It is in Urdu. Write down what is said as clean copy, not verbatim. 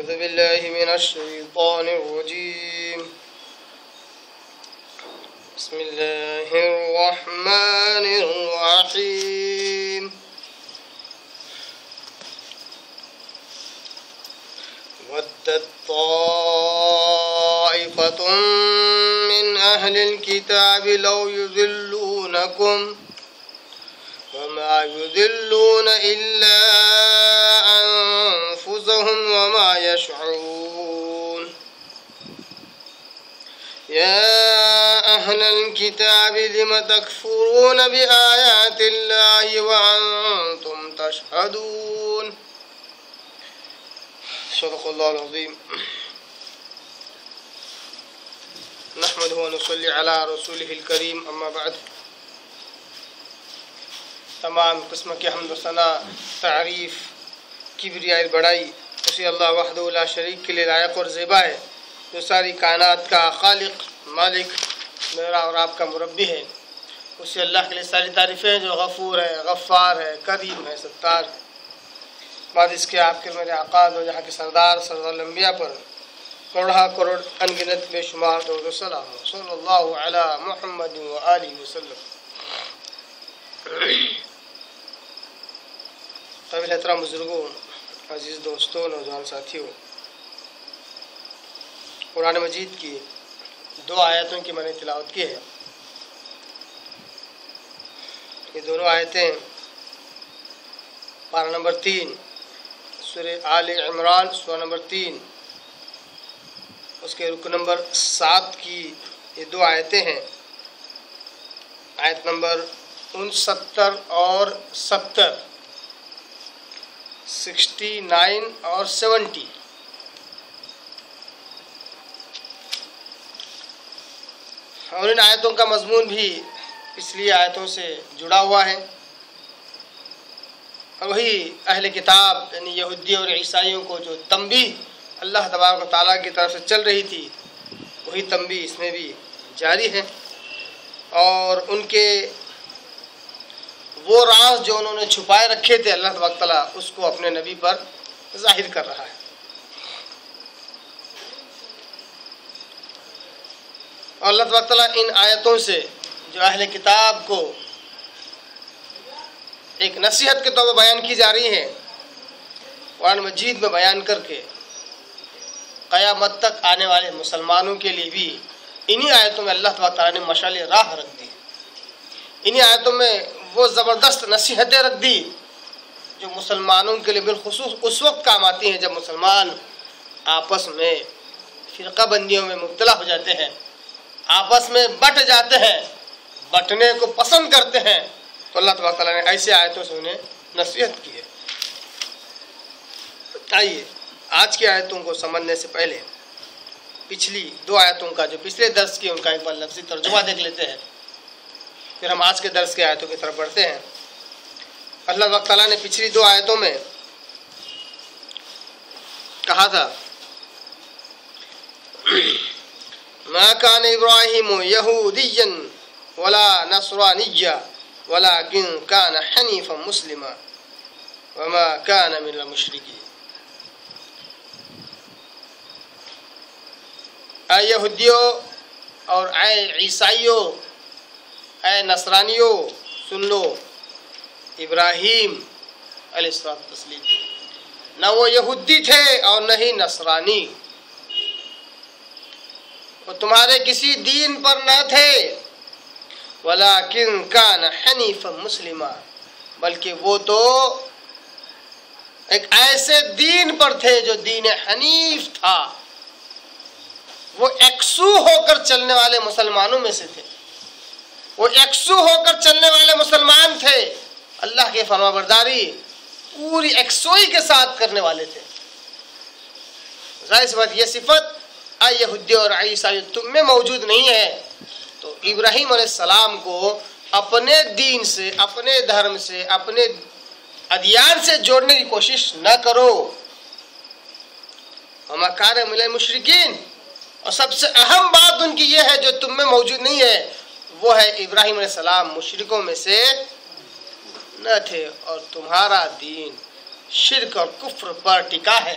أعوذ بالله من الشيطان الرجيم بسم الله الرحمن الرحيم ودت طائفة من أهل الكتاب لو يضلونكم وما يضلون إلا أنفسهم وما يشعرون يا أهل الكتاب لم تكفرون بآيات الله وأنتم تشهدون صدق الله العظيم نحمده ونصلي على رسوله الكريم اما بعد تمام قسم کی حمد و ثنا تعریف کبریائی بڑائی اسی اللہ وحدہ لا شریک کے لیے لائق اور زیبا ہے جو ساری کائنات کا خالق مالک میرا اور آپ کا مربی ہے. اسی اللہ کے لیے ساری تعریفیں ہیں جو غفور ہے غفار ہے کریم ہے ستار ہے. بعد اس کے آپ کے میرے آقا دو جہاں کے سردار سردار الانبیاء پر کروڑہ کروڑ انگنت بے شمار درود و سلام صلی اللہ علی محمد و آلہ وسلم. قابل احترام بزرگوں، عزیز دوستوں، نوجوان ساتھیوں، قرآن مجید کی دو آیتوں کی میں نے تلاوت کی ہے. یہ دونوں آیتیں پارہ نمبر 3 سورہ آل عمران سورہ نمبر 3 اس کے رکن نمبر 7 کی یہ دو آیتیں ہیں. آیت نمبر 69 اور 70 69 اور 70. اور ان آیتوں کا مضمون بھی پچھلی آیتوں سے جڑا ہوا ہے، اور وہی اہل کتاب یعنی یہودی اور عیسائیوں کو جو تنبیہ اللہ تبارک و تعالیٰ کی طرف سے چل رہی تھی وہی تنبیہ اس میں بھی جاری ہے. اور ان کے وہ راز جو انہوں نے چھپائے رکھے تھے اللہ تبارک و تعالیٰ اس کو اپنے نبی پر ظاہر کر رہا ہے. اور اللہ تبارک و تعالیٰ ان آیتوں سے جو اہل کتاب کو ایک نصیحت کے طور پر بیان کی جا رہی ہے قرآن مجید میں بیان کر کے قیامت تک آنے والے مسلمانوں کے لیے بھی انہی آیتوں میں اللہ تبارک تعالیٰ نے مشعل راہ رکھ دی. انہی آیتوں میں وہ زبردست نصیحتیں رکھ دی جو مسلمانوں کے لیے بالخصوص اس وقت کام آتی ہیں جب مسلمان آپس میں فرقہ بندیوں میں مبتلا ہو جاتے ہیں، آپس میں بٹ جاتے ہیں، بٹنے کو پسند کرتے ہیں. تو اللہ تبارک تعالیٰ نے ایسے آیتوں سے انہیں نصیحت کی ہے. آئیے آج کی آیتوں کو سمجھنے سے پہلے پچھلی دو آیتوں کا جو پچھلے درس کی ان کا ایک بار لفظی ترجمہ دیکھ لیتے ہیں، پھر ہم آج کے درس کی آیتوں کی طرف بڑھتے ہیں. اللہ تبارک تعالیٰ نے پچھلی دو آیتوں میں کہا تھا ما کان ابراہیم یہودیا ولا نصرانیا ولكن كان حنیفا مسلما وما كان من المشرکین. اے یہودیوں اور اے عیسائیوں، اے نصرانیوں، سن لو ابراہیم علیہ السلام نہ وہ یہودی تھے اور نہ ہی نصرانی، وہ تمہارے کسی دین پر نہ تھے. وَلَكِنْ كَانَ حَنِيفًا مُسْلِمًا، بلکہ وہ تو ایک ایسے دین پر تھے جو دین حنیف تھا. وہ یکسو ہو کر چلنے والے مسلمانوں میں سے تھے، وہ یکسو ہو کر چلنے والے مسلمان تھے، اللہ کے فرما برداری پوری یکسوئی کے ساتھ کرنے والے تھے. ظاہر سی بات یہ صفت اے یہودی اور عیسائی تم میں موجود نہیں ہے. تو ابراہیم علیہ السلام کو اپنے دین سے، اپنے دھرم سے، اپنے ادیان سے جوڑنے کی کوشش نہ کرو. وما کان من المشرکین، اور سب سے اہم بات ان کی یہ ہے جو تم میں موجود نہیں ہے، وہ ہے ابراہیم علیہ السلام مشرکوں میں سے نہ تھے اور تمہارا دین شرک اور کفر پر ٹکا ہے.